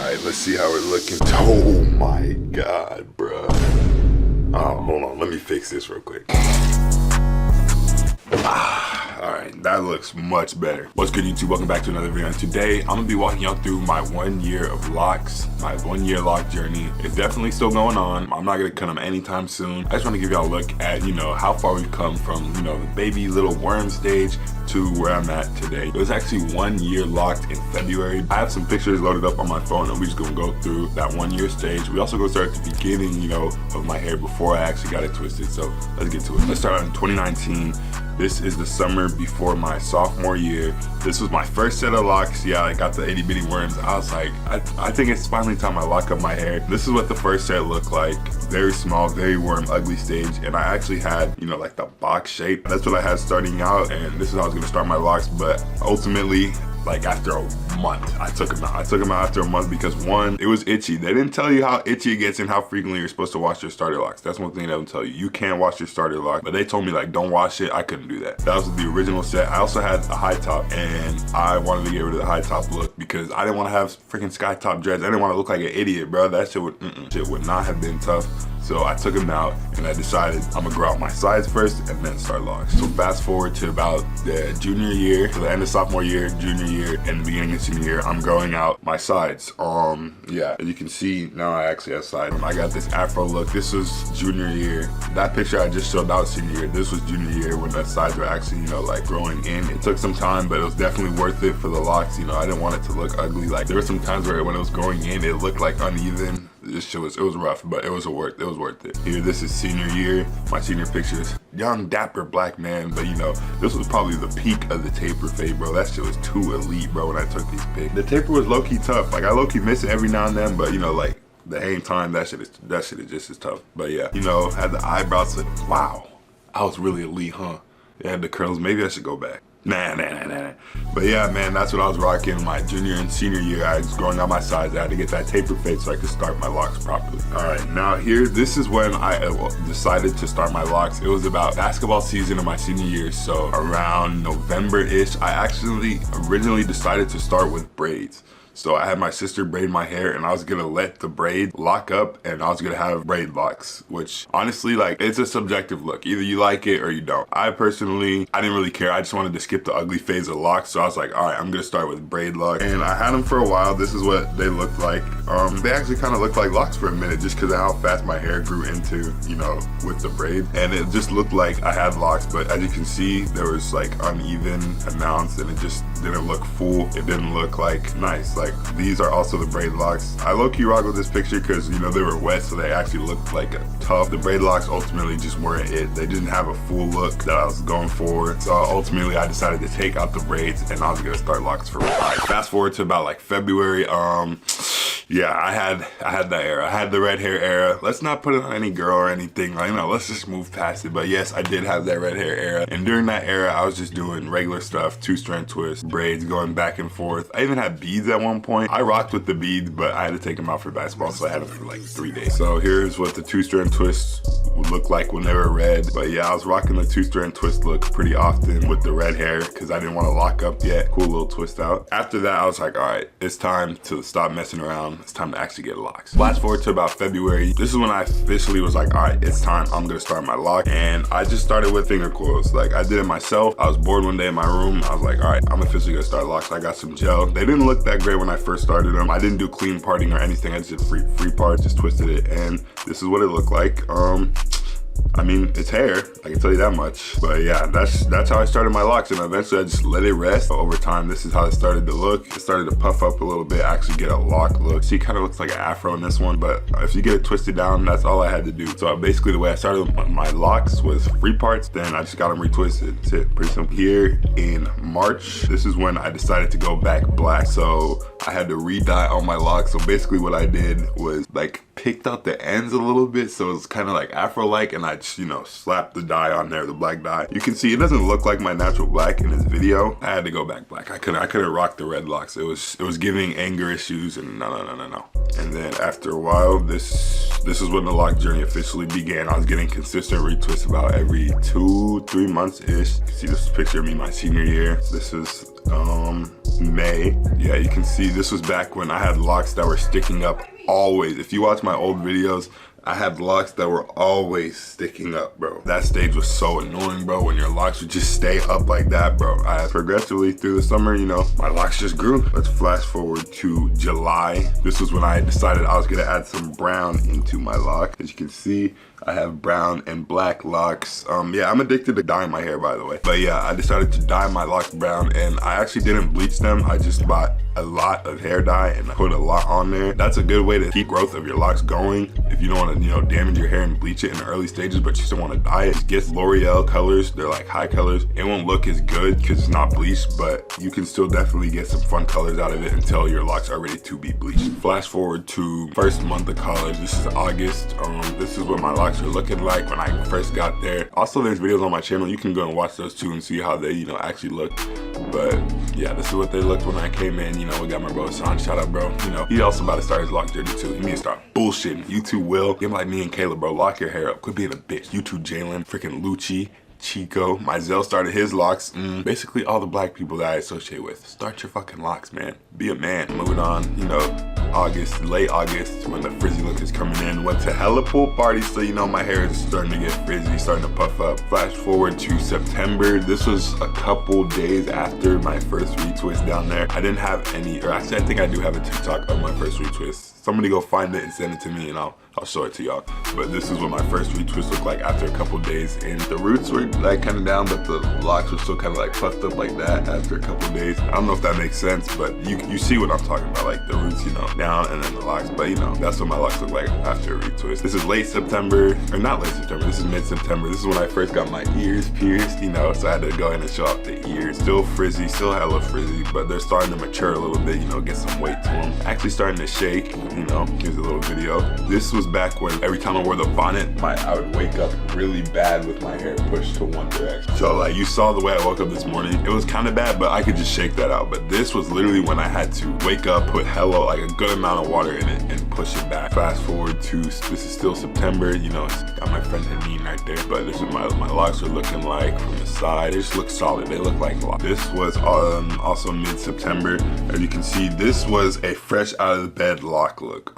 right, let's see how we're looking. Oh my God, bro. Oh, hold on, let me fix this real quick. All right, that looks much better. What's good, YouTube? Welcome back to another video. And today, I'm gonna be walking y'all through my 1 year of locks, my 1 year lock journey. It's definitely still going on. I'm not gonna cut them anytime soon. I just wanna give y'all a look at, how far we've come from, the baby little worm stage to where I'm at today. It was actually 1 year locked in February. I have some pictures loaded up on my phone and we're just gonna go through that 1 year stage. We also gonna start at the beginning, of my hair before I actually got it twisted. So let's get to it. Let's start out in 2019. This is the summer before my sophomore year. This was my first set of locks. Yeah, I got the itty bitty worms. I was like, I think it's finally time I lock up my hair. This is what the first set looked like. Very small, very worm, ugly stage. And I actually had, like the box shape. That's what I had starting out. And this is how I was gonna start my locks. But ultimately, like after a month, I took them out. I took them out after a month because one, it was itchy. They didn't tell you how itchy it gets and how frequently you're supposed to wash your starter locks. That's one thing they don't tell you. You can't wash your starter lock, but they told me like, don't wash it. I couldn't do that. That was the original set. I also had a high top and I wanted to get rid of the high top look because I didn't want to have freaking sky top dreads. I didn't want to look like an idiot, bro. That shit would not have been tough. So I took them out and I decided I'm gonna grow out my sides first and then start locks. So fast forward to about the junior year, to the end of sophomore year, junior year, and the beginning of senior year, I'm growing out my sides. Yeah, as you can see, now I actually have sides. I got this afro look. This was junior year. That picture I just showed out senior year. This was junior year when the sides were actually, like growing in. It took some time, but it was definitely worth it for the locks. I didn't want it to look ugly. Like there were some times where when it was growing in, it looked like uneven. This shit was rough, but it was worth it. Here, this is senior year. My senior pictures, young, dapper black man, but this was probably the peak of the taper fade, bro. That shit was too elite, bro, when I took these pics. The taper was low-key tough. Like I low-key miss it every now and then, but like the hang time, that shit is just as tough. But yeah, had the eyebrows, like, wow, I was really elite, huh? They had the curls, maybe I should go back. Nah. But yeah, man, that's what I was rocking my junior and senior year. I was growing out my sides. I had to get that taper fade so I could start my locks properly. All right, now this is when I decided to start my locks. It was about basketball season of my senior year. So around November-ish, I actually originally decided to start with braids. So I had my sister braid my hair and I was gonna let the braid lock up and I was gonna have braid locks, which honestly, like, it's a subjective look. Either you like it or you don't. I personally, I didn't really care. I just wanted to skip the ugly phase of locks. So I was like, all right, I'm gonna start with braid locks. And I had them for a while. This is what they looked like. They actually kind of looked like locks for a minute just because of how fast my hair grew into, with the braid. And it just looked like I had locks, but as you can see, there was like uneven amounts and it just didn't look full. It didn't look like nice. Like these are also the braid locks. I low-key rock with this picture because they were wet, so they actually looked like tough. The braid locks ultimately just weren't it. They didn't have a full look that I was going for. So ultimately I decided to take out the braids and I was gonna start locks for real. All right, fast forward to about like February. Yeah, I had that era. I had the red hair era. Let's not put it on any girl or anything. Let's just move past it. But yes, I did have that red hair era. And during that era, I was just doing regular stuff, 2-strand twists, braids, going back and forth. I even had beads at one point. I rocked with the beads, but I had to take them out for basketball, so I had them for like 3 days. So here's what the 2-strand twists would look like when they were red. But yeah, I was rocking the 2-strand twist look pretty often with the red hair because I didn't want to lock up yet. Cool little twist out. After that, I was like, all right, it's time to stop messing around. It's time to actually get locks. Fast forward to about February. This is when I officially was like, all right, it's time. I'm gonna start my lock. And I just started with finger coils. Like I did it myself. I was bored one day in my room. I was like, all right, I'm officially gonna start locks. I got some gel. They didn't look that great when I first started them. I didn't do clean parting or anything. I just did free parts, just twisted it. And this is what it looked like. I mean, it's hair, I can tell you that much. But yeah, that's how I started my locks, and eventually I just let it rest. Over time, this is how it started to look. It started to puff up a little bit, actually get a lock look. See, it kind of looks like an afro in this one, but if you get it twisted down, that's all I had to do. So basically the way I started my locks was free parts, then I just got them retwisted. That's it, pretty simple. Here in March, this is when I decided to go back black. So I had to re-dye all my locks. So basically what I did was like picked out the ends a little bit, so it's kind of like afro-like, and I just, slapped the dye on there, the black dye. You can see it doesn't look like my natural black in this video. I had to go back black. I couldn't rock the red locks. It was giving anger issues, and no. And then after a while, this is when the lock journey officially began. I was getting consistent retwists about every 2-3 months-ish. You can see this picture of me my senior year. This is May. Yeah, you can see this was back when I had locks that were sticking up always. If you watch my old videos, I had locks that were always sticking up, bro. That stage was so annoying, bro, when your locks would just stay up like that, bro. I progressively through the summer, you know, my locks just grew. Let's flash forward to July. This was when I decided I was gonna add some brown into my lock. As you can see, I have brown and black locks. Yeah, I'm addicted to dyeing my hair, by the way. But yeah, I decided to dye my locks brown, and I actually didn't bleach them. I just bought a lot of hair dye and I put a lot on there. That's a good way to keep growth of your locks going. If you don't want to, you know, damage your hair and bleach it in the early stages, but you still want to dye it, just get L'Oreal colors. They're like high colors. It won't look as good because it's not bleached, but you can still definitely get some fun colors out of it until your locks are ready to be bleached. Flash forward to first month of college. This is August. This is what my locks are looking like when I first got there. Also, there's videos on my channel. You can go and watch those too and see how they, you know, actually look. But yeah, this is what they looked when I came in. You know, we got my bro Son. Shout out, bro. You know, he also about to start his lock journey too. He need to start bullshitting. You two will. Get like me and Kayla, bro. Lock your hair up. Quit being a bitch. You two, Jalen, freaking Lucci, Chico, Mizell started his locks. Basically all the black people that I associate with. Start your fucking locks, man. Be a man. Moving on, you know, August, late August, when the frizzy look is coming in. Went to hella pool parties, so you know my hair is starting to get frizzy, starting to puff up. Flash forward to September. This was a couple days after my first retwist down there. I didn't have any, or actually I think I do have a TikTok of my first retwist. Somebody go find it and send it to me and I'll show it to y'all. But this is what my first retwist looked like after a couple days. And the roots were like kind of down, but the locks were still kind of like puffed up like that after a couple days. I don't know if that makes sense, but you see what I'm talking about, like the roots, you know, down and then the locks. But you know, that's what my locks look like after a retwist. This is late September, or not late September, this is mid-September. This is when I first got my ears pierced, you know, so I had to go in and show off the ears. Still frizzy, still hella frizzy, but they're starting to mature a little bit, you know, get some weight to them. Actually starting to shake, you know, here's a little video. This was back when every time I wore the bonnet, I would wake up really bad with my hair pushed to one direction. So like you saw the way I woke up this morning, it was kind of bad, but I could just shake that out. But this was literally when I had to wake up, put hella, like a good amount of water in it and push it back. Fast forward to, this is still September, you know, it's got my friend Haneen right there, but this is my locks are looking like from the side. They just look solid, they look like locks. This was also mid-September. As you can see, this was a fresh out of the bed lock look.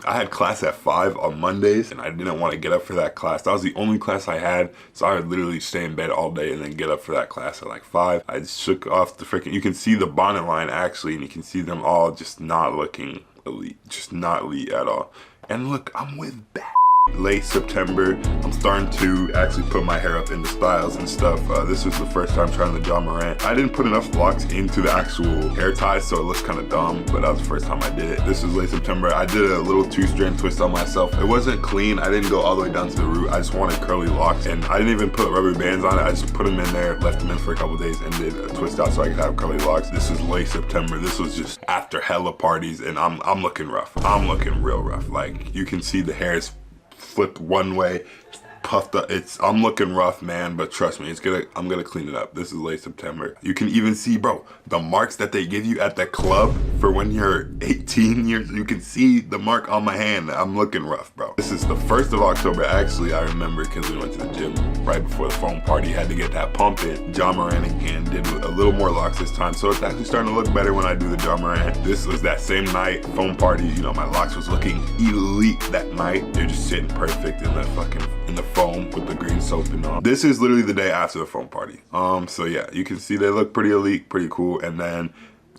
I had class at 5 on Mondays and I didn't want to get up for that class. That was the only class I had, so I would literally stay in bed all day and then get up for that class at like 5. I just shook off the freaking, you can see the bonnet line actually, and you can see them all just not looking elite, just not elite at all. And look, I'm with back. Late September, I'm starting to actually put my hair up into styles and stuff. This was the first time trying the John Morant. I didn't put enough locks into the actual hair ties, so it looks kind of dumb, but that was the first time I did it. This was late September. I did a little 2-strand twist on myself. It wasn't clean. I didn't go all the way down to the root. I just wanted curly locks, and I didn't even put rubber bands on it. I just put them in there, left them in for a couple days, and did a twist out so I could have curly locks. This is late September. This was just after hella parties, and I'm looking rough. I'm looking real rough. Like, you can see the hair is flipped one way, puffed up. I'm looking rough, man, but trust me, I'm gonna clean it up. This is late September. You can even see, bro, the marks that they give you at the club for when you're 18 years. You can see the mark on my hand. I'm looking rough, bro. This is the 1st of October. Actually, I remember because we went to the gym right before the foam party. Had to get that pump in. John Morant again, did a little more locks this time, so it's actually starting to look better when I do the John Morant. This was that same night, foam party. You know, my locks was looking elite that night. They're just sitting perfect in the foam with the green soap and all. This is literally the day after the foam party. So yeah, you can see they look pretty elite, pretty cool. And then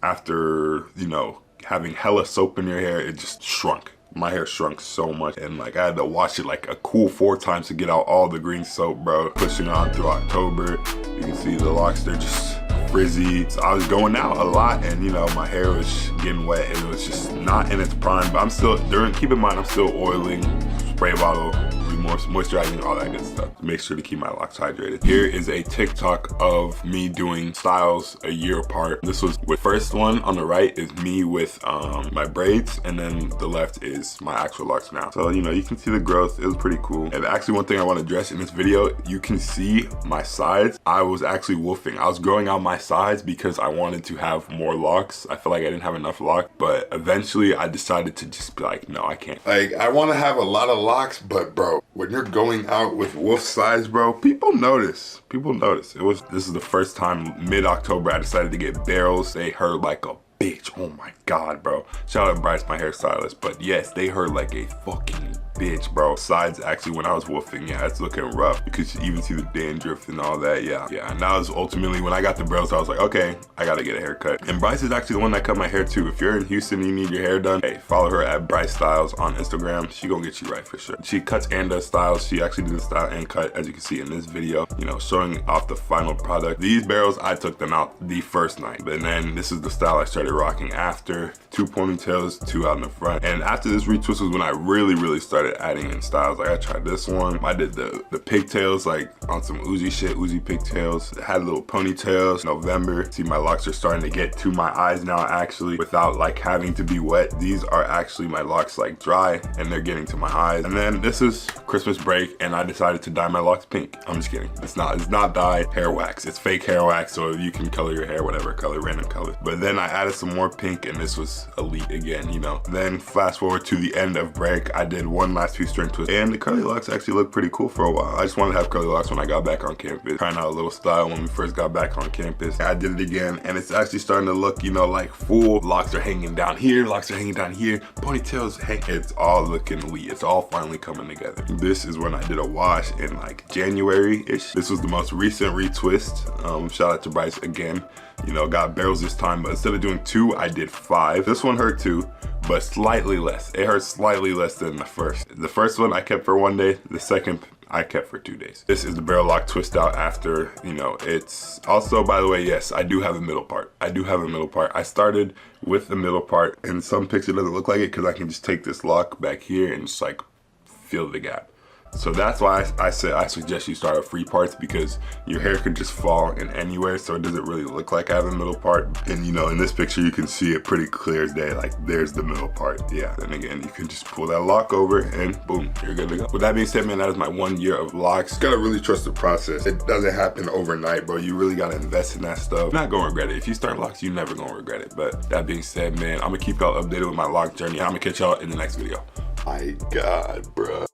after, you know, having hella soap in your hair, it just shrunk. My hair shrunk so much, and like I had to wash it like a cool 4 times to get out all the green soap, bro. Pushing on through October, you can see the locks, they're just frizzy. So I was going out a lot, and you know, my hair was getting wet and it was just not in its prime, but I'm still, keep in mind, I'm still oiling, spray bottle, moisturizing, all that good stuff. Make sure to keep my locks hydrated. Here is a TikTok of me doing styles a year apart. This was the first one on the right is me with my braids, and then the left is my actual locks now. So you know, you can see the growth. It was pretty cool. And actually, one thing I want to address in this video, you can see my sides. I was actually wolfing. I was growing out my sides because I wanted to have more locks. I feel like I didn't have enough locks, but eventually I decided to just be like, no, I can't. Like, I want to have a lot of locks, but bro, when you're going out with wolf size, bro, people notice. People notice. This is the first time mid-October I decided to get barrels. They hurt like a bitch. Oh my God, bro. Shout out to Bryce, my hairstylist. But yes, they hurt like a fucking bitch, bro. Sides actually, when I was wolfing, yeah, it's looking rough. You could even see the dandruff and all that. Yeah. And that was ultimately when I got the barrels, I was like, okay, I gotta get a haircut. And Bryce is actually the one that cut my hair too. If you're in Houston and you need your hair done, hey, follow her at Bryce Styles on Instagram. She gonna get you right for sure. She cuts and does styles. She actually did the style and cut, as you can see in this video, you know, showing off the final product. These barrels, I took them out the first night, but then this is the style I started rocking after. 2 ponytails, 2 out in the front. And after this retwist was when I really started adding in styles. Like I tried this one. I did the pigtails, like on some Uzi shit, Uzi pigtails. I had little ponytails. November. See, my locks are starting to get to my eyes now actually, without like having to be wet. These are actually my locks like dry and they're getting to my eyes. And then this is Christmas break and I decided to dye my locks pink. I'm just kidding. It's not dyed hair wax. It's fake hair wax, so you can color your hair whatever color, random color. But then I added some more pink and this was elite again, you know. Then fast forward to the end of break, I did one last few string twists and the curly locks actually looked pretty cool for a while. I just wanted to have curly locks when I got back on campus, trying out a little style when we first got back on campus. I did it again and it's actually starting to look, you know, like full. Locks are hanging down here, locks are hanging down here, ponytails hang. It's all looking elite. It's all finally coming together. This is when I did a wash in like January-ish. This was the most recent retwist. Shout out to Bryce again. You know, got barrels this time, but instead of doing 2, I did 5. This one hurt too, but slightly less. It hurt slightly less than the first. The first one I kept for 1 day. The second I kept for 2 days. This is the barrel lock twist out after, you know, it's also, by the way, yes, I do have a middle part. I do have a middle part. I started with the middle part and some picture doesn't look like it because I can just take this lock back here and just like fill the gap. So that's why I said I suggest you start with free parts, because your hair could just fall in anywhere, so it doesn't really look like I have a middle part. And you know, in this picture you can see it pretty clear as day, like there's the middle part. Yeah, then again, you can just pull that lock over and boom, you're good to go. With that being said, man, that is my 1 year of locks. You gotta really trust the process. It doesn't happen overnight, bro. You really gotta invest in that stuff. You're not gonna regret it. If you start locks, you're never gonna regret it. But that being said, man, I'm gonna keep y'all updated with my lock journey. I'm gonna catch y'all in the next video. My God, bro.